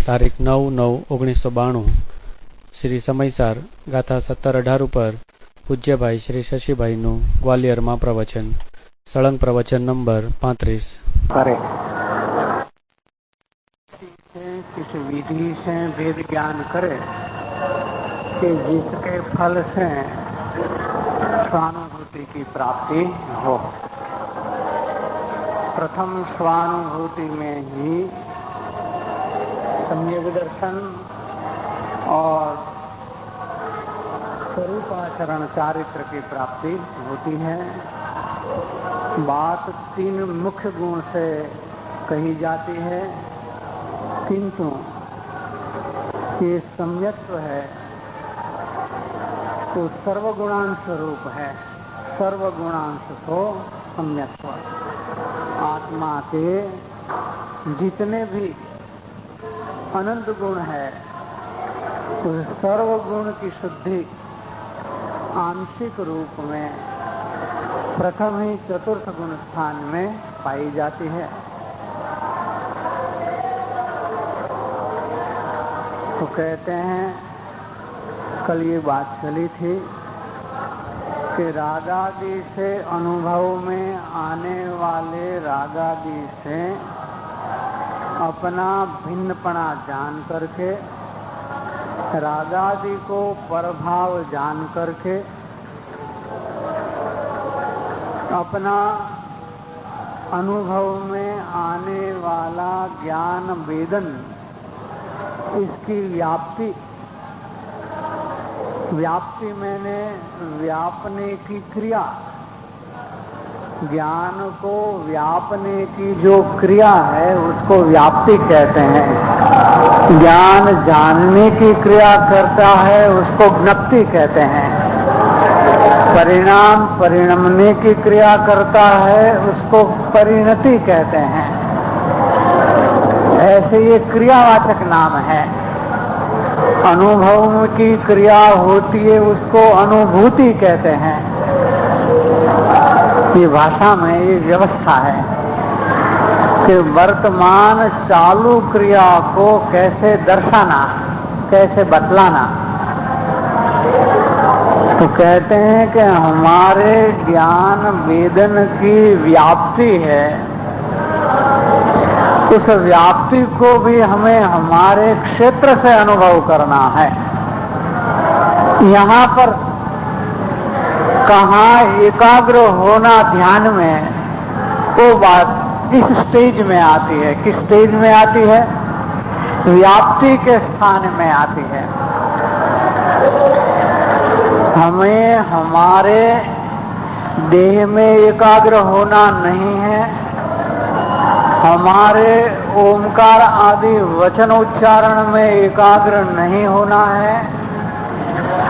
તારીખ 9/9/1992 શ્રી સમયસાર ગાથા 17-18 ઉપર પૂજ્યભાઈ શ્રી શશીભાઈનું ગ્વાલિયરમાં પ્રવચન. સળંગ પ્રવચન નંબર 35. करे किस विधि से वेद ज्ञान करे कि जिसके फल से स्वानुभूति की प्राप्ति हो. प्रथम स्वानुभूति में ही सम्यक दर्शन और स्वरूपाचरण चारित्र की प्राप्ति होती है. बात 3 मुख्य गुण से कही जाती है, किंतु ये सम्यक्त्व है तो सर्वगुणांश रूप है. सर्वगुणांश तो सम्यक्त्व. आत्मा के जितने भी अनंत गुण है तो सर्वगुण की शुद्धि आंशिक रूप में प्रथम ही चतुर्थ गुण स्थान में पाई जाती है. तो कहते हैं, कल ये बात चली थी कि रागादि से अनुभव में आने वाले रागादि से अपना भिन्नपना जान करके, रागादि को परभाव जान करके अपना अनुभव में आने वाला ज्ञान वेदन, इसकी व्याप्ति मैंने व्यापने की क्रिया, ज्ञान को व्यापने की जो क्रिया है उसको व्याप्ति कहते हैं. ज्ञान जानने की क्रिया करता है उसको ज्ञप्ति कहते हैं. परिणाम परिणमने की क्रिया करता है उसको परिणति कहते हैं. ऐसे ये क्रियावाचक नाम है. अनुभव की क्रिया होती है उसको अनुभूति कहते हैं. ये भाषा में ये व्यवस्था है कि वर्तमान चालू क्रिया को कैसे दर्शाना, कैसे बतलाना. तो कहते हैं कि हमारे ज्ञान वेदन की व्याप्ति है, उस व्याप्ति को भी हमें हमारे क्षेत्र से अनुभव करना है. यहाँ पर कहाँ एकाग्र होना ध्यान में, वो बात इस स्टेज में आती है. किस स्टेज में आती है? व्याप्ति के स्थान में आती है. हमें हमारे देह में एकाग्र होना नहीं है, हमारे ओमकार आदि वचन उच्चारण में एकाग्र नहीं होना है,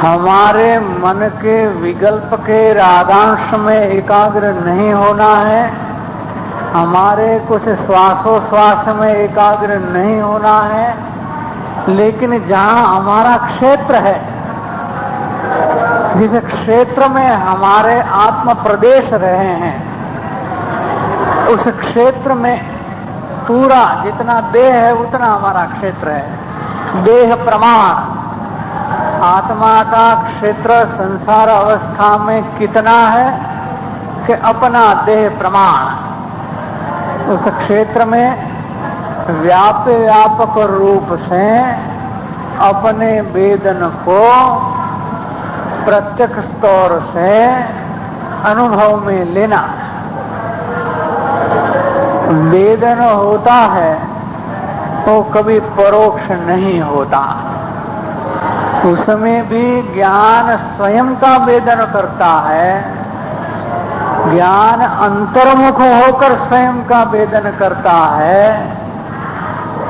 हमारे मन के विकल्प के रागांश में एकाग्र नहीं होना है, हमारे कुछ श्वासोश्वास में एकाग्र नहीं होना है. लेकिन जहाँ हमारा क्षेत्र है, जिस क्षेत्र में हमारे आत्म प्रदेश रहे हैं, उस क्षेत्र में पूरा जितना देह है उतना हमारा क्षेत्र है. देह प्रमाण, आत्मा का क्षेत्र संसार अवस्था में कितना है कि अपना देह प्रमाण. उस क्षेत्र में व्यापक रूप से अपने वेदन को प्रत्यक्ष तौर से अनुभव में लेना. वेदन होता है वो कभी परोक्ष नहीं होता. उसमें भी ज्ञान स्वयं का वेदन करता है. ज्ञान अंतर्मुख होकर स्वयं का वेदन करता है.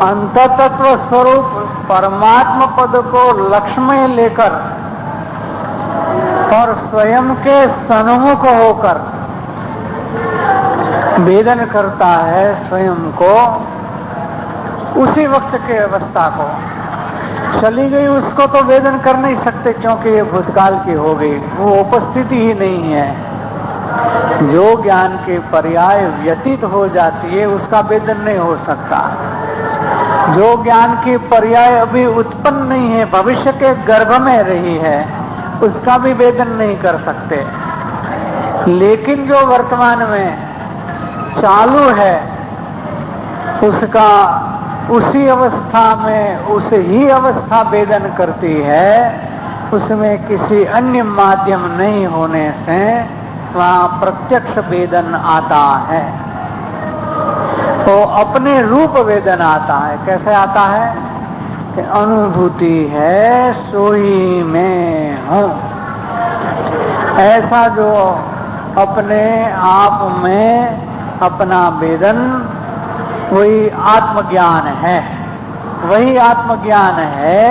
अंततत्व स्वरूप परमात्मा पद को लक्ष्य में लेकर और स्वयं के सन्मुख होकर वेदन करता है स्वयं को. उसी वक्त के अवस्था को चली गई उसको तो वेदन कर नहीं सकते, क्योंकि ये भूतकाल की हो गई, वो उपस्थिति ही नहीं है. जो ज्ञान के पर्याय व्यतीत हो जाती है उसका वेदन नहीं हो सकता. जो ज्ञान की पर्याय अभी उत्पन्न नहीं है, भविष्य के गर्भ में रही है, उसका भी वेदन नहीं कर सकते। लेकिन जो वर्तमान में चालू है, उसका उसी अवस्था में उस ही अवस्था वेदन करती है। उसमें किसी अन्य माध्यम नहीं होने से वहां प्रत्यक्ष वेदन आता है। तो अपने रूप वेदन आता है। कैसे आता है कि अनुभूति है सोई में हूं, ऐसा जो अपने आप में अपना वेदन, वही आत्मज्ञान है। वही आत्मज्ञान है,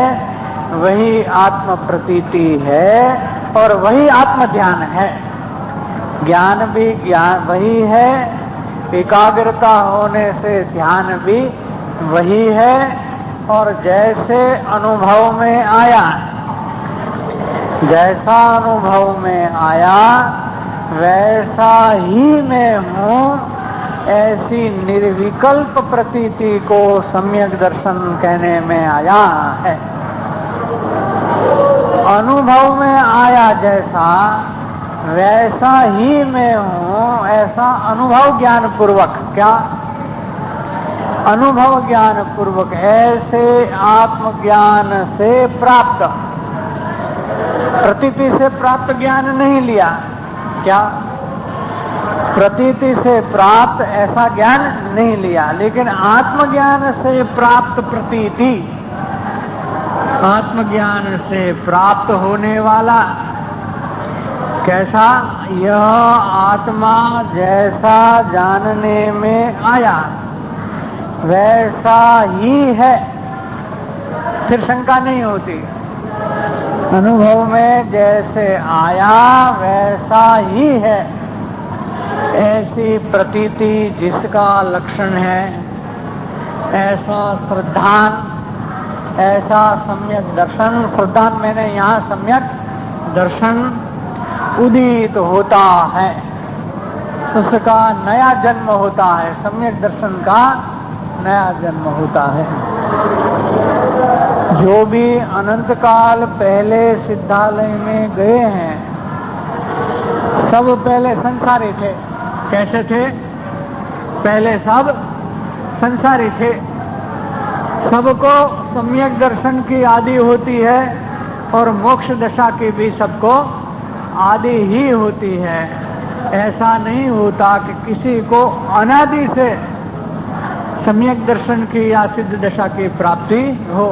वही आत्म प्रतीति है और वही आत्म ध्यान है। ज्ञान भी ज्ञान वही है, एकाग्रता होने से ध्यान भी वही है। और जैसे अनुभव में आया, जैसा अनुभव में आया वैसा ही मैं हूँ, ऐसी निर्विकल्प प्रतीति को सम्यक दर्शन कहने में आया है। अनुभव में आया जैसा वैसा ही मैं हूँ, ऐसा अनुभव ज्ञान पूर्वक, क्या अनुभव ज्ञान पूर्वक, ऐसे आत्मज्ञान से प्राप्त, प्रतीति से प्राप्त ज्ञान नहीं लिया, क्या प्रतीति से प्राप्त ऐसा ज्ञान नहीं लिया, लेकिन आत्मज्ञान से प्राप्त प्रतीति, आत्मज्ञान से प्राप्त होने वाला कैसा, यह आत्मा जैसा जानने में आया वैसा ही है, फिर शंका नहीं होती। अनुभव में जैसे आया वैसा ही है, ऐसी प्रतीति जिसका लक्षण है, ऐसा श्रद्धान, ऐसा सम्यक दर्शन, श्रद्धान मैंने यहाँ सम्यक दर्शन उदित होता है, उसका नया जन्म होता है, सम्यक दर्शन का नया जन्म होता है। जो भी अनंत काल पहले सिद्धालय में गए हैं, सब पहले संसारी थे। कैसे थे? पहले सब संसारी थे। सबको सम्यक दर्शन की आदि होती है और मोक्ष दशा की भी सबको आदि ही होती है। ऐसा नहीं होता कि किसी को अनादि से सम्यक दर्शन की या सिद्ध दशा की प्राप्ति हो।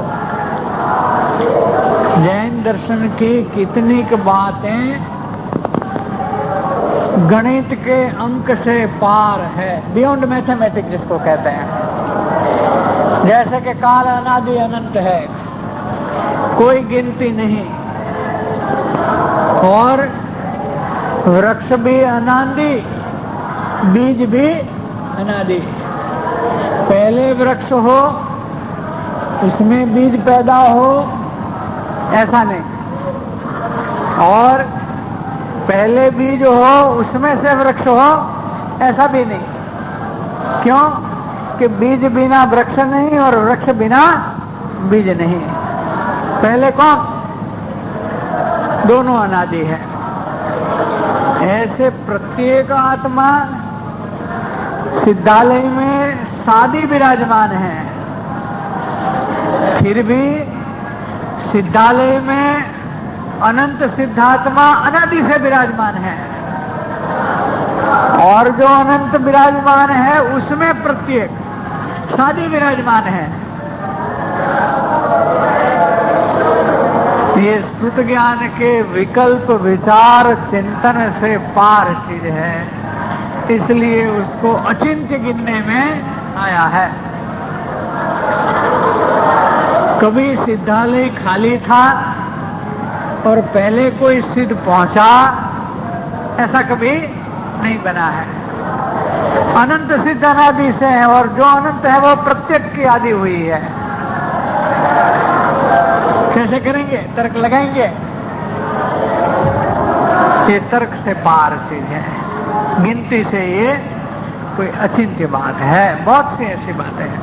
जैन दर्शन की कितनी बातें गणित के अंक से पार है, बियॉन्ड मैथमेटिक्स जिसको कहते हैं। जैसे कि काल अनादि अनंत है, कोई गिनती नहीं, और वृक्ष भी अनादि, बीज भी अनादि। पहले वृक्ष हो, उसमें बीज पैदा हो, ऐसा नहीं, और पहले बीज हो उसमें से वृक्ष हो, ऐसा भी नहीं। क्यों? कि बीज बिना वृक्ष नहीं और वृक्ष बिना बीज नहीं। पहले कौन? दोनों अनादि है। ऐसे प्रत्येक आत्मा सिद्धालय में सादी विराजमान है, फिर भी सिद्धालय में अनंत सिद्धात्मा अनादि से विराजमान है, और जो अनंत विराजमान है उसमें प्रत्येक सादी विराजमान है। ये श्रुत ज्ञान के विकल्प विचार चिंतन से पार चीज है, इसलिए उसको अचिंत्य गिनने में आया है। कभी सिद्धालय खाली था और पहले कोई सिद्ध पहुंचा, ऐसा कभी नहीं बना है। अनंत सिद्ध अनादि से है, और जो अनंत है वो प्रत्यक्ष की आदि हुई है। कैसे करेंगे? तर्क लगाएंगे? ये तर्क से पार चीज है, गिनती से ये कोई अचिंत्य बात है। बहुत सी ऐसी बातें हैं।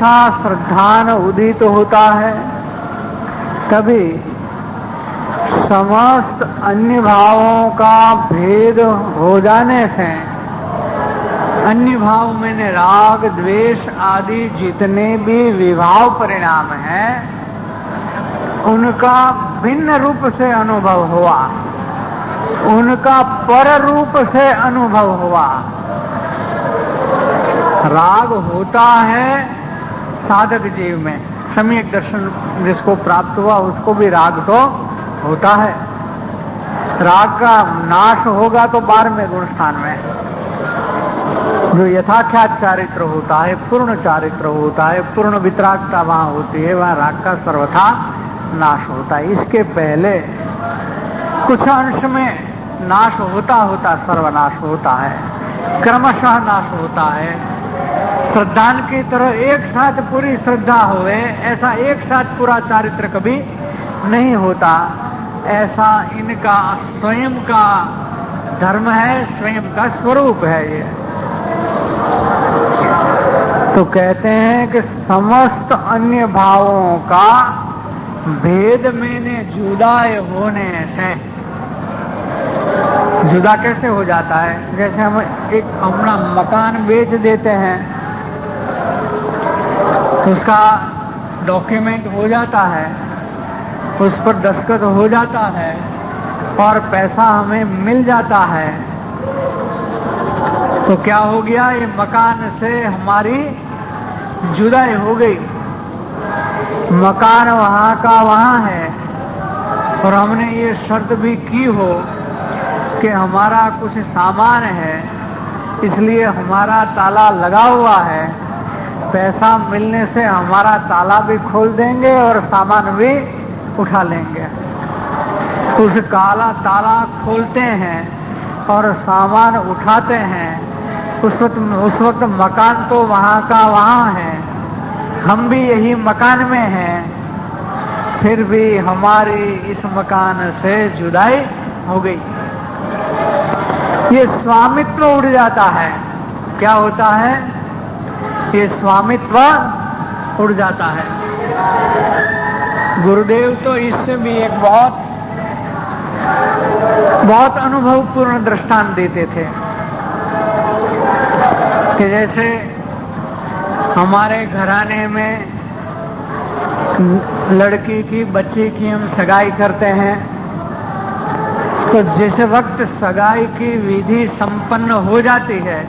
ऐसा श्रद्धान उदित होता है, कभी समस्त अन्य भावों का भेद हो जाने से, अन्य भाव में राग द्वेष आदि जितने भी विभाव परिणाम हैं उनका भिन्न रूप से अनुभव हुआ, उनका पर रूप से अनुभव हुआ। राग होता है साधक जीव में, सम्यक दर्शन जिसको प्राप्त हुआ उसको भी राग तो होता है। राग का नाश होगा तो 12वें गुण स्थान में जो यथाख्यात चारित्र होता है, पूर्ण चारित्र होता है, पूर्ण वितरागता वहां होती है, वहां राग का सर्वथा नाश होता है। इसके पहले कुछ अंश में नाश होता होता सर्वनाश होता है, क्रमशः नाश होता है। श्रद्धान की तरह एक साथ पूरी श्रद्धा होए ऐसा एक साथ पूरा चारित्र कभी नहीं होता, ऐसा इनका स्वयं का धर्म है, स्वयं का स्वरूप है ये। तो कहते हैं कि समस्त अन्य भावों का भेद में जुदाए होने से, जुदा कैसे हो जाता है? जैसे हम एक अपना मकान बेच देते हैं, उसका डॉक्यूमेंट हो जाता है, उस पर दस्तखत हो जाता है और पैसा हमें मिल जाता है, तो क्या हो गया? ये मकान से हमारी जुदाई हो गई। मकान वहां का वहां है और हमने ये शर्त भी की हो कि हमारा कुछ सामान है, इसलिए हमारा ताला लगा हुआ है, पैसा मिलने से हमारा ताला भी खोल देंगे और सामान भी उठा लेंगे। उस काला ताला खोलते हैं और सामान उठाते हैं, उस वक्त मकान तो वहां का वहां है, हम भी यही मकान में हैं, फिर भी हमारी इस मकान से जुदाई हो गई। ये स्वामित्व उड़ जाता है। क्या होता है? ये स्वामित्व उड़ जाता है। गुरुदेव तो इससे भी एक बहुत अनुभवपूर्ण दृष्टांत देते थे कि जैसे हमारे घराने में लड़की की, बच्ची की हम सगाई करते हैं, तो जिस वक्त सगाई की विधि संपन्न हो जाती है,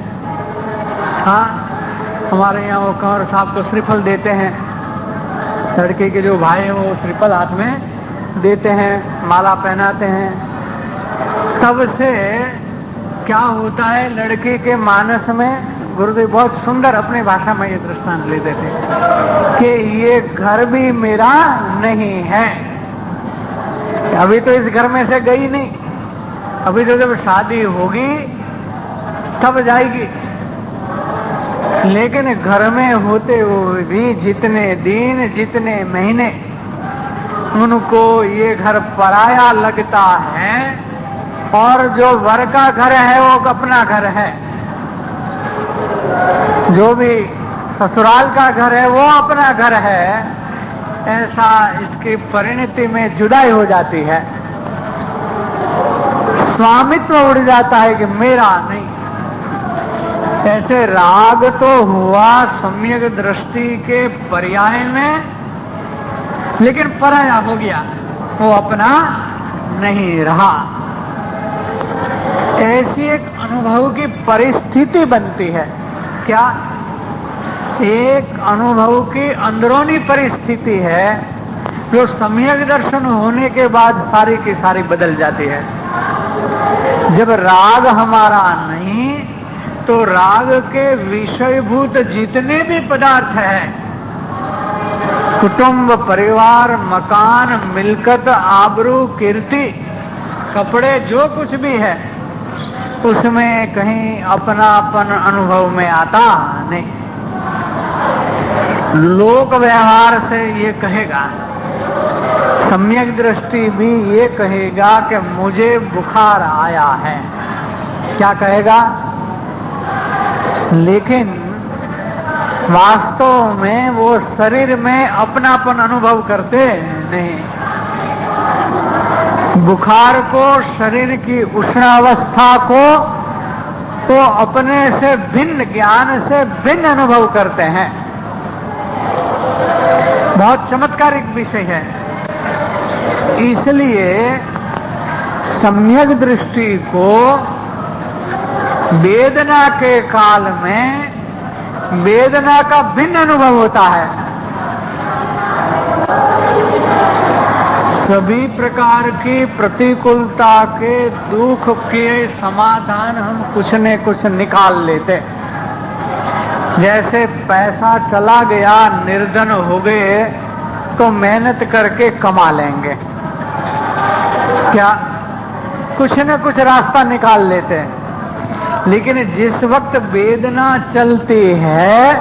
हाँ, हमारे यहाँ वो कंवर साहब तो श्रीफल देते हैं, लड़के के जो भाई हैं वो श्रीफल हाथ में देते हैं, माला पहनाते हैं। तब से क्या होता है, लड़के के मानस में, गुरुदेव बहुत सुंदर अपनी भाषा में ये दृष्टांत लेते थे कि ये घर भी मेरा नहीं है। अभी तो इस घर में से गई नहीं, अभी तो जब शादी होगी तब जाएगी, लेकिन घर में होते हुए भी जितने दिन, जितने महीने उनको ये घर पराया लगता है, और जो वर का घर है वो अपना घर है, जो भी ससुराल का घर है वो अपना घर है, ऐसा इसकी परिणति में जुदाई हो जाती है। स्वामित्व उड़ जाता है कि मेरा नहीं। ऐसे राग तो हुआ सम्यक दृष्टि के पर्याय में, लेकिन पराया हो गया, वो अपना नहीं रहा। ऐसी एक अनुभव की परिस्थिति बनती है। क्या? एक अनुभव की अंदरूनी परिस्थिति है जो सम्यक दर्शन होने के बाद सारी की सारी बदल जाती है। जब राग हमारा नहीं, तो राग के विषयभूत जितने भी पदार्थ हैं, कुटुंब, परिवार, मकान, मिलकत, आबरू, कीर्ति, कपड़े, जो कुछ भी है, उसमें कहीं अपनापन अनुभव में आता नहीं। लोक व्यवहार से ये कहेगा, सम्यक दृष्टि भी ये कहेगा कि मुझे बुखार आया है, क्या कहेगा? लेकिन वास्तव में वो शरीर में अपनापन अनुभव करते नहीं। बुखार को, शरीर की उष्णावस्था को तो अपने से भिन्न, ज्ञान से भिन्न अनुभव करते हैं। बहुत चमत्कारिक विषय है। इसलिए सम्यक दृष्टि को वेदना के काल में वेदना का भिन्न अनुभव होता है। सभी प्रकार की प्रतिकूलता के, दुख के समाधान हम कुछ न कुछ निकाल लेते। जैसे पैसा चला गया, निर्धन हो गए तो मेहनत करके कमा लेंगे, क्या कुछ न कुछ रास्ता निकाल लेते हैं। लेकिन जिस वक्त वेदना चलती है,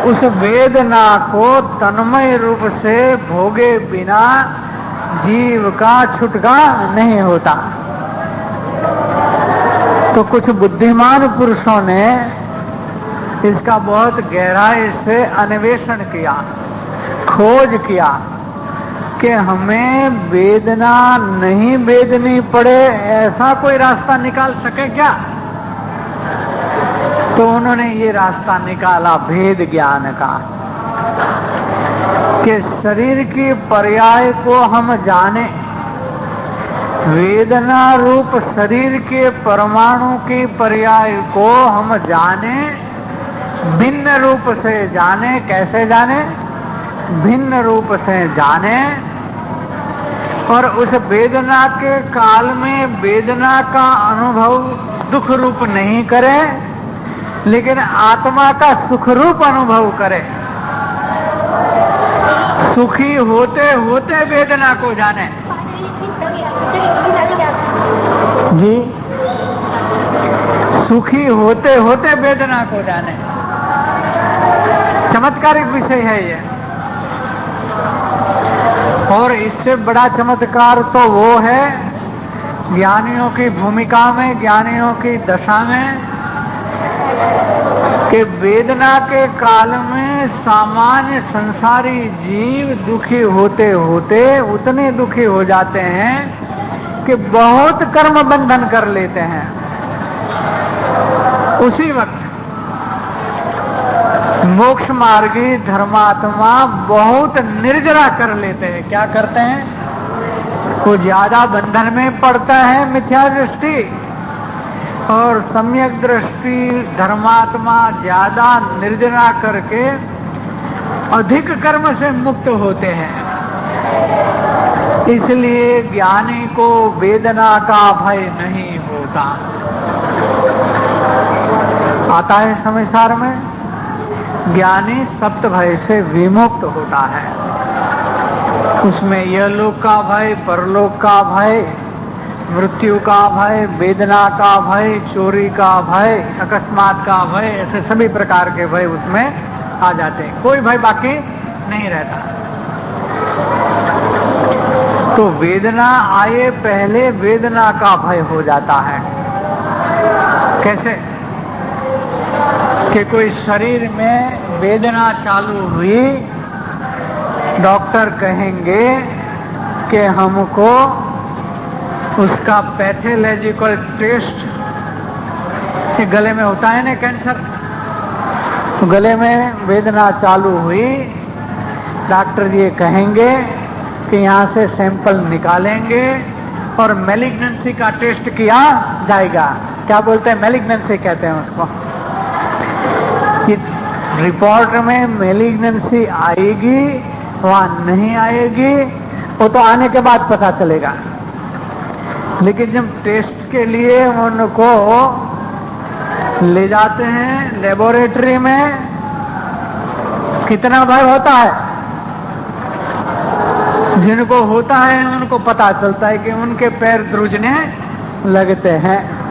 उस वेदना को तन्मय रूप से भोगे बिना जीव का छुटकारा नहीं होता। तो कुछ बुद्धिमान पुरुषों ने इसका बहुत गहराई से अन्वेषण किया, खोज किया कि हमें वेदना नहीं वेदनी पड़े, ऐसा कोई रास्ता निकाल सके क्या। तो उन्होंने ये रास्ता निकाला भेद ज्ञान का, कि शरीर की पर्याय को हम जाने, वेदना रूप शरीर के परमाणु की पर्याय को हम जाने, भिन्न रूप से जाने। कैसे जाने? भिन्न रूप से जाने। और उस वेदना के काल में वेदना का अनुभव दुख रूप नहीं करे, लेकिन आत्मा का सुख रूप अनुभव करे। सुखी होते होते वेदना को जाने। जी, सुखी होते होते वेदना को जाने। चमत्कारिक विषय है ये। और इससे बड़ा चमत्कार तो वो है ज्ञानियों की भूमिका में, ज्ञानियों की दशा में, कि वेदना के काल में सामान्य संसारी जीव दुखी होते होते उतने दुखी हो जाते हैं कि बहुत कर्म बंधन कर लेते हैं। उसी वक्त मोक्ष मार्गी धर्मात्मा बहुत निर्जरा कर लेते हैं। क्या करते हैं? वो ज्यादा बंधन में पड़ता है मिथ्या दृष्टि, और सम्यक दृष्टि धर्मात्मा ज्यादा निर्जरा करके अधिक कर्म से मुक्त होते हैं। इसलिए ज्ञानी को वेदना का भय नहीं होता। आता है संसार में, ज्ञानी सप्त भय से विमुक्त होता है। उसमें यह लोक का भय, परलोक का भय, मृत्यु का भय, वेदना का भय, चोरी का भय, अकस्मात का भय, ऐसे सभी प्रकार के भय उसमें आ जाते हैं। कोई भय बाकी नहीं रहता। तो वेदना आए पहले वेदना का भय हो जाता है। कैसे? कि कोई शरीर में वेदना चालू हुई, डॉक्टर कहेंगे कि हमको उसका पैथोलॉजिकल टेस्ट, गले में होता है ना कैंसर, तो गले में वेदना चालू हुई, डॉक्टर ये कहेंगे कि यहाँ से सैंपल निकालेंगे और मैलिग्नेंसी का टेस्ट किया जाएगा। क्या बोलते हैं? मैलिग्नेंसी कहते हैं उसको। कि रिपोर्ट में मैलिग्नेंसी आएगी वहां नहीं आएगी, वो तो आने के बाद पता चलेगा। लेकिन जब टेस्ट के लिए उनको ले जाते हैं लेबोरेटरी में, कितना भय होता है। जिनको होता है उनको पता चलता है कि उनके पैर ध्रुजने लगते हैं,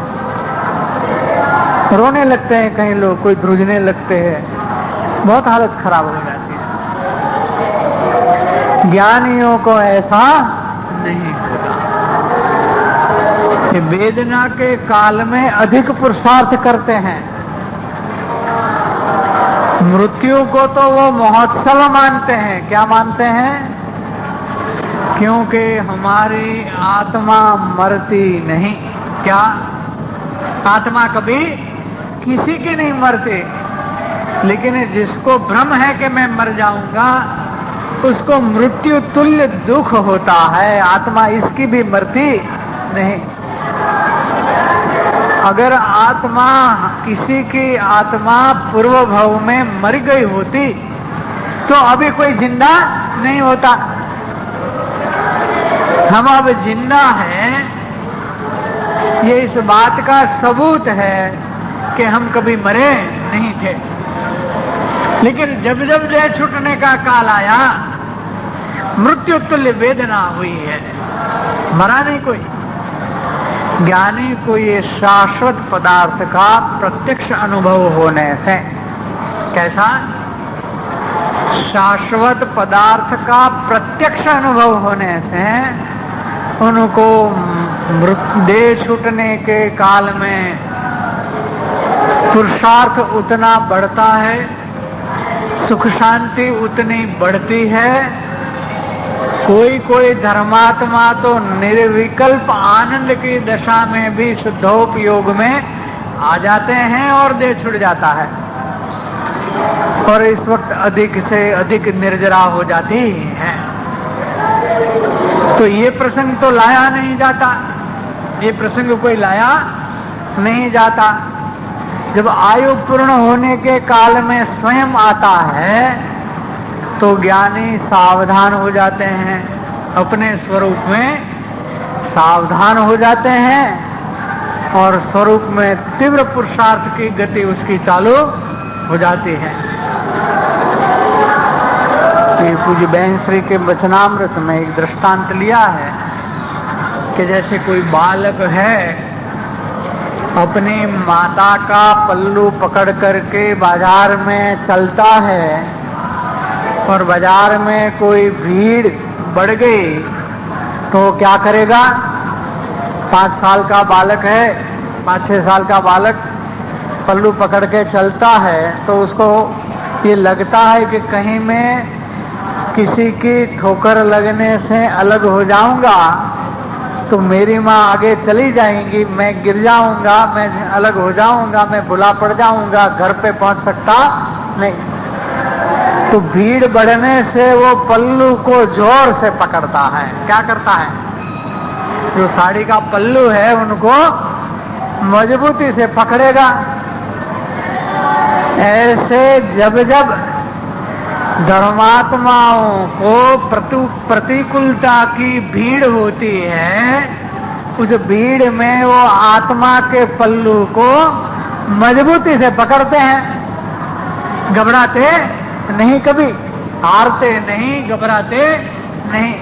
रोने लगते हैं, कई लोग कोई ध्रुजने लगते हैं, बहुत हालत खराब हो जाती है। ज्ञानियों को ऐसा नहीं होता। वेदना के काल में अधिक पुरुषार्थ करते हैं। मृत्यु को तो वो महोत्सव मानते हैं। क्या मानते हैं? क्योंकि हमारी आत्मा मरती नहीं। क्या? आत्मा कभी किसी की नहीं मरती, लेकिन जिसको भ्रम है कि मैं मर जाऊंगा, उसको मृत्यु तुल्य दुख होता है। आत्मा इसकी भी मरती नहीं। अगर आत्मा, किसी की आत्मा पूर्व भव में मर गई होती तो अभी कोई जिंदा नहीं होता। हम अब जिंदा हैं, ये इस बात का सबूत है कि हम कभी मरे नहीं थे। लेकिन जब जब देह छूटने का काल आया, मृत्यु तुल्य वेदना हुई है। मरा नहीं कोई। ज्ञानी को ये शाश्वत पदार्थ का प्रत्यक्ष अनुभव होने से, कैसा? शाश्वत पदार्थ का प्रत्यक्ष अनुभव होने से उनको देह छूटने के काल में पुरुषार्थ उतना बढ़ता है, सुख शांति उतनी बढ़ती है। कोई कोई धर्मात्मा तो निर्विकल्प आनंद की दशा में भी शुद्धोपयोग में आ जाते हैं और देह छूट जाता है, और इस वक्त अधिक से अधिक निर्जरा हो जाती है। तो ये प्रसंग तो लाया नहीं जाता, ये प्रसंग कोई लाया नहीं जाता। जब आयु पूर्ण होने के काल में स्वयं आता है तो ज्ञानी सावधान हो जाते हैं, अपने स्वरूप में सावधान हो जाते हैं और स्वरूप में तीव्र पुरुषार्थ की गति उसकी चालू हो जाती है। ये पूज्य बहन श्री के वचनामृत में एक दृष्टांत लिया है कि जैसे कोई बालक है, अपनी माता का पल्लू पकड़ करके बाजार में चलता है और बाजार में कोई भीड़ बढ़ गई तो क्या करेगा? 5 साल का बालक है, 5-6 साल का बालक पल्लू पकड़ के चलता है तो उसको ये लगता है कि कहीं मैं किसी की ठोकर लगने से अलग हो जाऊंगा तो मेरी माँ आगे चली जाएंगी, मैं गिर जाऊंगा, मैं अलग हो जाऊंगा, मैं भुला पड़ जाऊंगा, घर पे पहुंच सकता नहीं। तो भीड़ बढ़ने से वो पल्लू को जोर से पकड़ता है। क्या करता है? जो साड़ी का पल्लू है उनको मजबूती से पकड़ेगा। ऐसे जब जब धर्मात्माओं को प्रतिकूलता की भीड़ होती है, उस भीड़ में वो आत्मा के पल्लू को मजबूती से पकड़ते हैं। घबराते नहीं, कभी हारते नहीं, घबराते नहीं।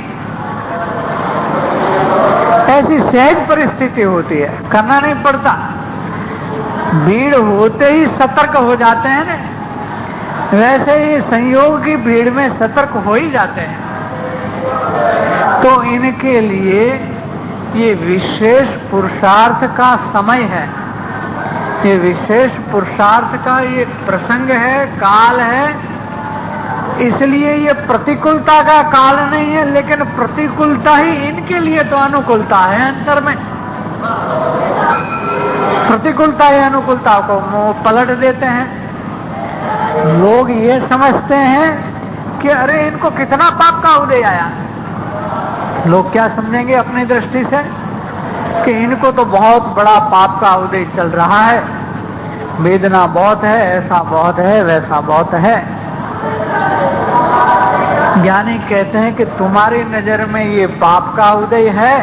ऐसी सहज परिस्थिति होती है, करना नहीं पड़ता। भीड़ होते ही सतर्क हो जाते हैं ना, वैसे ही संयोग की भीड़ में सतर्क हो ही जाते हैं। तो इनके लिए ये विशेष पुरुषार्थ का समय है, ये विशेष पुरुषार्थ का ये प्रसंग है, काल है। इसलिए ये प्रतिकूलता का काल नहीं है, लेकिन प्रतिकूलता ही इनके लिए तो अनुकूलता है। अंतर में प्रतिकूलता ही अनुकूलता को पलट देते हैं। लोग ये समझते हैं कि अरे इनको कितना पाप का उदय आया। लोग क्या समझेंगे अपनी दृष्टि से कि इनको तो बहुत बड़ा पाप का उदय चल रहा है, वेदना बहुत है, ऐसा बहुत है, वैसा बहुत है। ज्ञानी कहते हैं कि तुम्हारी नजर में ये पाप का उदय है,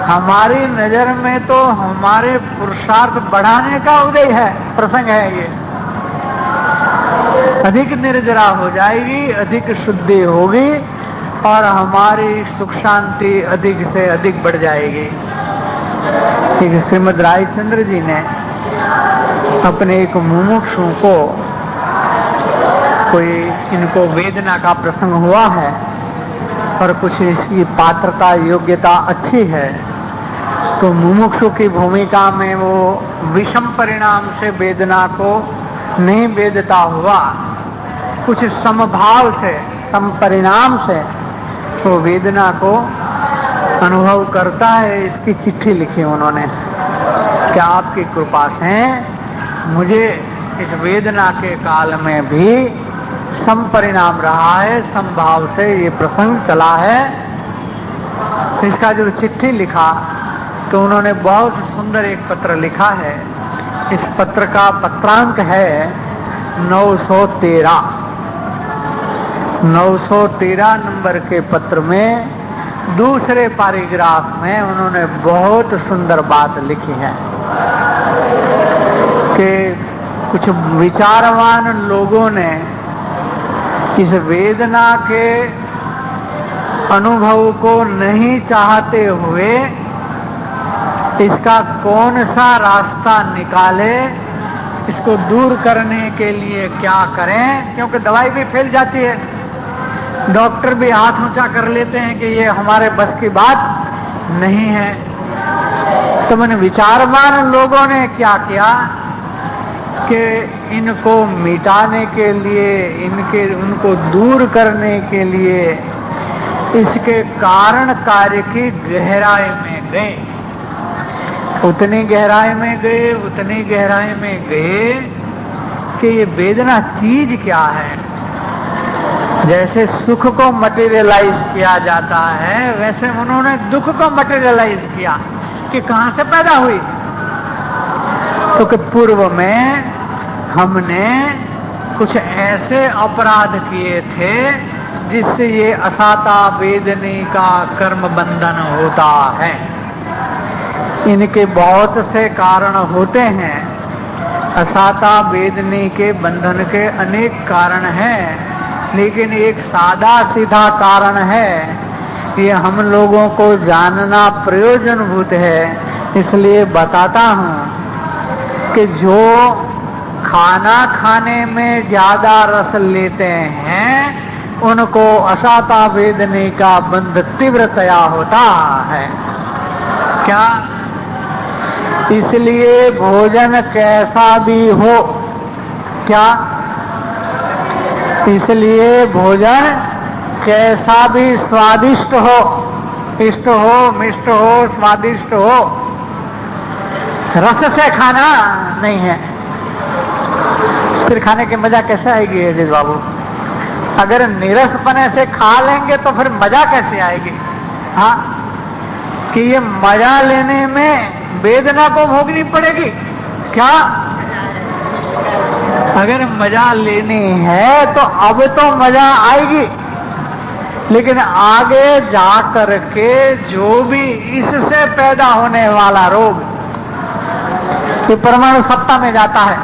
हमारी नजर में तो हमारे पुरुषार्थ बढ़ाने का उदय है, प्रसंग है ये। अधिक निर्जरा हो जाएगी, अधिक शुद्धि होगी और हमारी सुख शांति अधिक से अधिक बढ़ जाएगी। एक श्रीमद् रायचंद्र जी ने अपने एक मुमुक्षु को, कोई इनको वेदना का प्रसंग हुआ है और कुछ इसकी पात्रता योग्यता अच्छी है, तो मुमुक्षु की भूमिका में वो विषम परिणाम से वेदना को नहीं वेदता हुआ, कुछ समभाव से, समपरिणाम से वो वेदना को अनुभव करता है। इसकी चिट्ठी लिखी उन्होंने कि आपकी कृपा से मुझे इस वेदना के काल में भी समपरिणाम रहा है, समभाव से ये प्रसंग चला है। इसका जो चिट्ठी लिखा तो उन्होंने बहुत सुंदर एक पत्र लिखा है। इस पत्र का पत्रांक है 913। 913 नंबर के पत्र में दूसरे पैराग्राफ में उन्होंने बहुत सुंदर बात लिखी है कि कुछ विचारवान लोगों ने इस वेदना के अनुभव को नहीं चाहते हुए इसका कौन सा रास्ता निकाले, इसको दूर करने के लिए क्या करें, क्योंकि दवाई भी फैल जाती है, डॉक्टर भी हाथ ऊंचा कर लेते हैं कि ये हमारे बस की बात नहीं है। तो मैंने विचारवान लोगों ने क्या किया कि इनको मिटाने के लिए, उनको दूर करने के लिए इसके कारण कार्य की गहराई में गए। उतनी गहराई में गए कि ये वेदना चीज क्या है। जैसे सुख को मटेरियलाइज किया जाता है, वैसे उन्होंने दुख को मटेरियलाइज किया कि कहां से पैदा हुई। तो कि पूर्व में हमने कुछ ऐसे अपराध किए थे जिससे ये असाता वेदनी का कर्म बंधन होता है। इनके बहुत से कारण होते हैं। असाता वेदनी के बंधन के अनेक कारण हैं, लेकिन एक सादा सीधा कारण है, ये हम लोगों को जानना प्रयोजनभूत है। इसलिए बताता हूं कि जो खाना खाने में ज्यादा रस लेते हैं उनको असाता वेदनी का बंध तीव्रतया होता है। क्या? इसलिए भोजन कैसा भी हो, क्या? इसलिए भोजन कैसा भी स्वादिष्ट हो, इष्ट हो, मिष्ट हो, स्वादिष्ट हो, रस से खाना नहीं है। फिर खाने की मजा कैसे आएगी अजीत बाबू? अगर नीरसपने से खा लेंगे तो फिर मजा कैसे आएगी? हाँ, कि ये मजा लेने में वेदना को भोगनी पड़ेगी क्या? अगर मजा लेनी है तो अब तो मजा आएगी, लेकिन आगे जा करके जो भी इससे पैदा होने वाला रोग, कि परमाणु सत्ता में जाता है,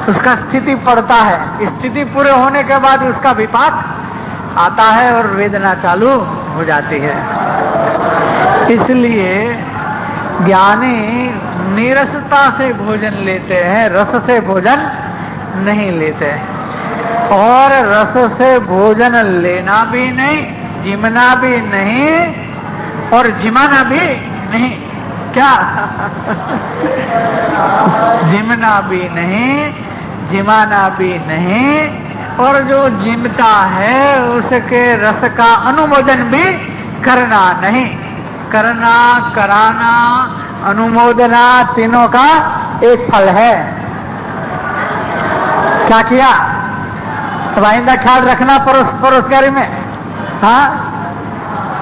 उसका स्थिति पड़ता है, स्थिति पूरे होने के बाद उसका विपाक आता है और वेदना चालू हो जाती है। इसलिए ज्ञानी नीरसता से भोजन लेते हैं, रस से भोजन नहीं लेते। और रस से भोजन लेना भी नहीं, जिमना भी नहीं और जिमाना भी नहीं। क्या? जिमना भी नहीं, जिमाना भी नहीं, और जो जिमता है उसके रस का अनुमोदन भी करना नहीं। करना, कराना, अनुमोदना तीनों का एक फल है। क्या किया? तो आइंदा ख्याल रखना परोसगारी में। हाँ,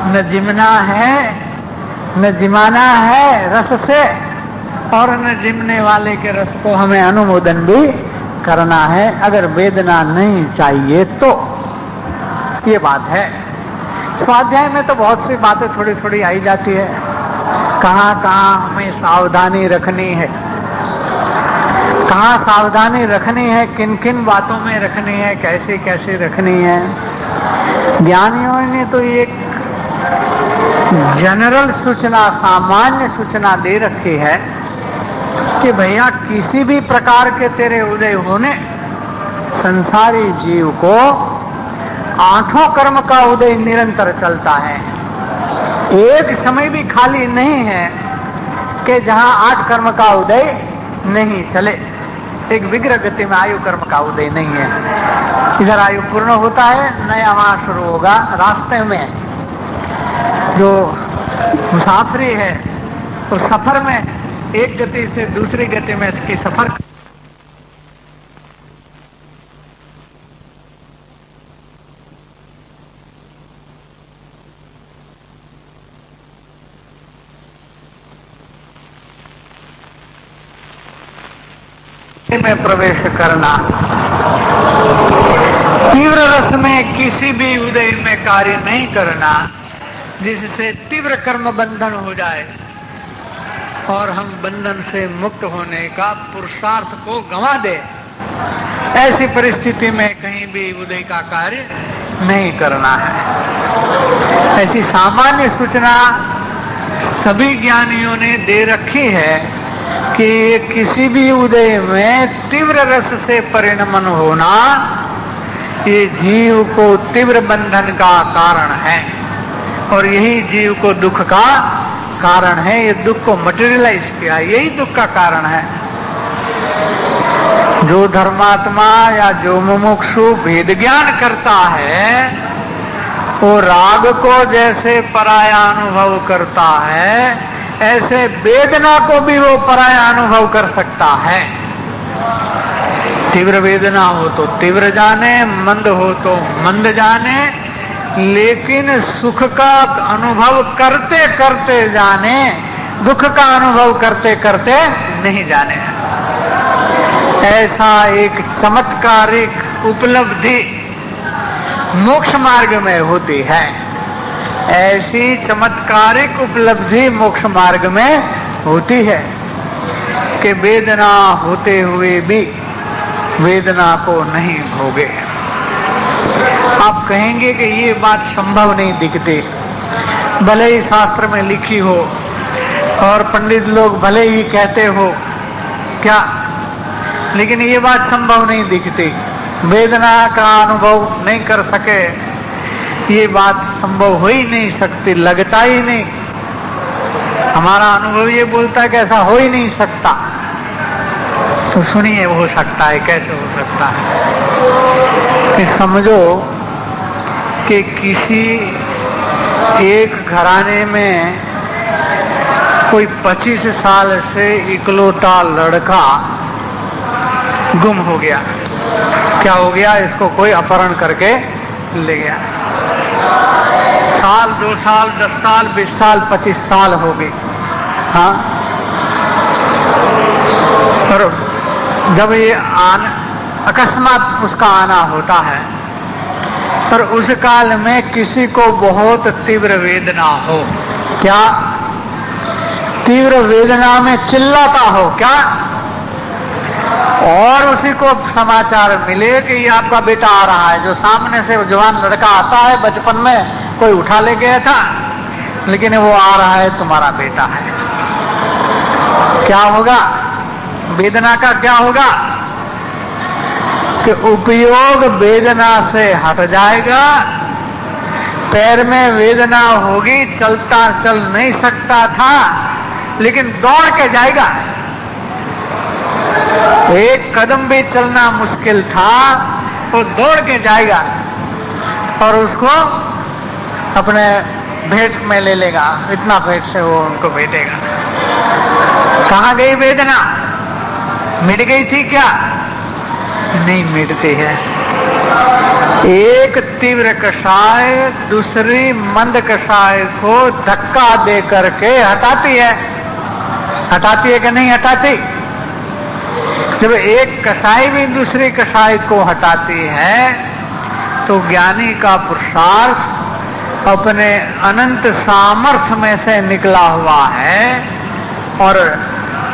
न जिमना है न जिमाना है रस से, और न जिमने वाले के रस को हमें अनुमोदन भी करना है अगर वेदना नहीं चाहिए तो। ये बात है। स्वाध्याय में तो बहुत सी बातें थोड़ी थोड़ी आई जाती है, कहाँ कहाँ हमें सावधानी रखनी है, कहाँ सावधानी रखनी है, किन किन बातों में रखनी है, कैसे कैसे रखनी है। ज्ञानियों ने तो एक जनरल सूचना, सामान्य सूचना दे रखी है कि भैया किसी भी प्रकार के तेरे उदय होने संसारी जीव को आठों कर्म का उदय निरंतर चलता है। एक समय भी खाली नहीं है कि जहां 8 कर्म का उदय नहीं चले। एक विग्रह गति में आयु कर्म का उदय नहीं है। इधर आयु पूर्ण होता है, नया वहां शुरू होगा। रास्ते में जो मुसाफरी है तो सफर में एक गति से दूसरी गति में इसकी सफर में प्रवेश करना, तीव्र रस में किसी भी उदय में कार्य नहीं करना जिससे तीव्र कर्म बंधन हो जाए और हम बंधन से मुक्त होने का पुरुषार्थ को गंवा दे। ऐसी परिस्थिति में कहीं भी उदय का कार्य नहीं करना है। ऐसी सामान्य सूचना सभी ज्ञानियों ने दे रखी है कि किसी भी उदय में तीव्र रस से परिणमन होना ये जीव को तीव्र बंधन का कारण है और यही जीव को दुख का कारण है। ये दुख को मटेरियलाइज किया, यही दुख का कारण है। जो धर्मात्मा या जो मुमुक्षु भेद ज्ञान करता है वो राग को जैसे पराया अनुभव करता है, ऐसे वेदना को भी वो पराया अनुभव कर सकता है। तीव्र वेदना हो तो तीव्र जाने, मंद हो तो मंद जाने, लेकिन सुख का अनुभव करते करते जाने, दुख का अनुभव करते करते नहीं जाने। ऐसा एक चमत्कारिक उपलब्धि मोक्ष मार्ग में होती है। ऐसी चमत्कारिक उपलब्धि मोक्ष मार्ग में होती है कि वेदना होते हुए भी वेदना को नहीं भोगे। आप कहेंगे कि ये बात संभव नहीं दिखती, भले ही शास्त्र में लिखी हो और पंडित लोग भले ही कहते हो क्या, लेकिन ये बात संभव नहीं दिखती। वेदना का अनुभव नहीं कर सके, ये बात संभव हो ही नहीं सकती, लगता ही नहीं। हमारा अनुभव ये बोलता है कि ऐसा हो ही नहीं सकता। तो सुनिए, हो सकता है, कैसे हो सकता है कि समझो कि किसी एक घराने में कोई 25 साल से इकलौता लड़का गुम हो गया। क्या हो गया? इसको कोई अपहरण करके ले गया। साल, 2 साल, 10 साल, 20 साल, 25 साल हो गए। हाँ, और जब ये अकस्मात उसका आना होता है पर उस काल में किसी को बहुत तीव्र वेदना हो, क्या तीव्र वेदना में चिल्लाता हो क्या, और उसी को समाचार मिले कि ये आपका बेटा आ रहा है। जो सामने से जवान लड़का आता है, बचपन में कोई उठा ले गया था, लेकिन वो आ रहा है, तुम्हारा बेटा है। क्या होगा? वेदना का क्या होगा कि उपयोग वेदना से हट जाएगा, पैर में वेदना होगी, चलता चल नहीं सकता था लेकिन दौड़ के जाएगा। एक कदम भी चलना मुश्किल था, वो दौड़ के जाएगा और उसको अपने भेंट में ले लेगा। इतना भेंट से वो उनको भेटेगा। कहाँ गई वेदना? मिट गई थी क्या? नहीं मिटती है। एक तीव्र कषाय दूसरी मंद कषाय को धक्का दे करके हटाती है। हटाती है कि नहीं हटाती? जब एक कषाय भी दूसरी कषाय को हटाती है तो ज्ञानी का पुरुषार्थ अपने अनंत सामर्थ्य में से निकला हुआ है और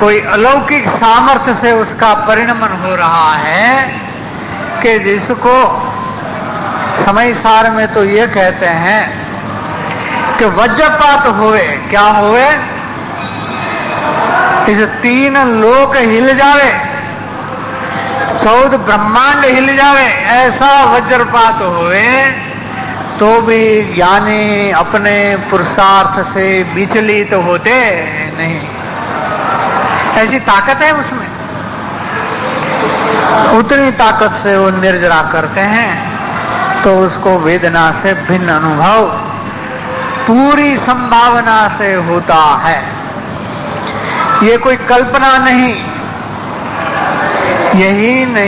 कोई अलौकिक सामर्थ्य से उसका परिणमन हो रहा है कि जिसको समय सार में तो ये कहते हैं कि वज्रपात होवे। क्या होवे? इस 3 लोक हिल जावे, 14 ब्रह्मांड हिल जावे, ऐसा वज्रपात होवे तो भी ज्ञानी अपने पुरुषार्थ से विचलित होते नहीं। ऐसी ताकत है उसमें। उतनी ताकत से वो निर्जरा करते हैं तो उसको वेदना से भिन्न अनुभव पूरी संभावना से होता है। ये कोई कल्पना नहीं, यही नहीं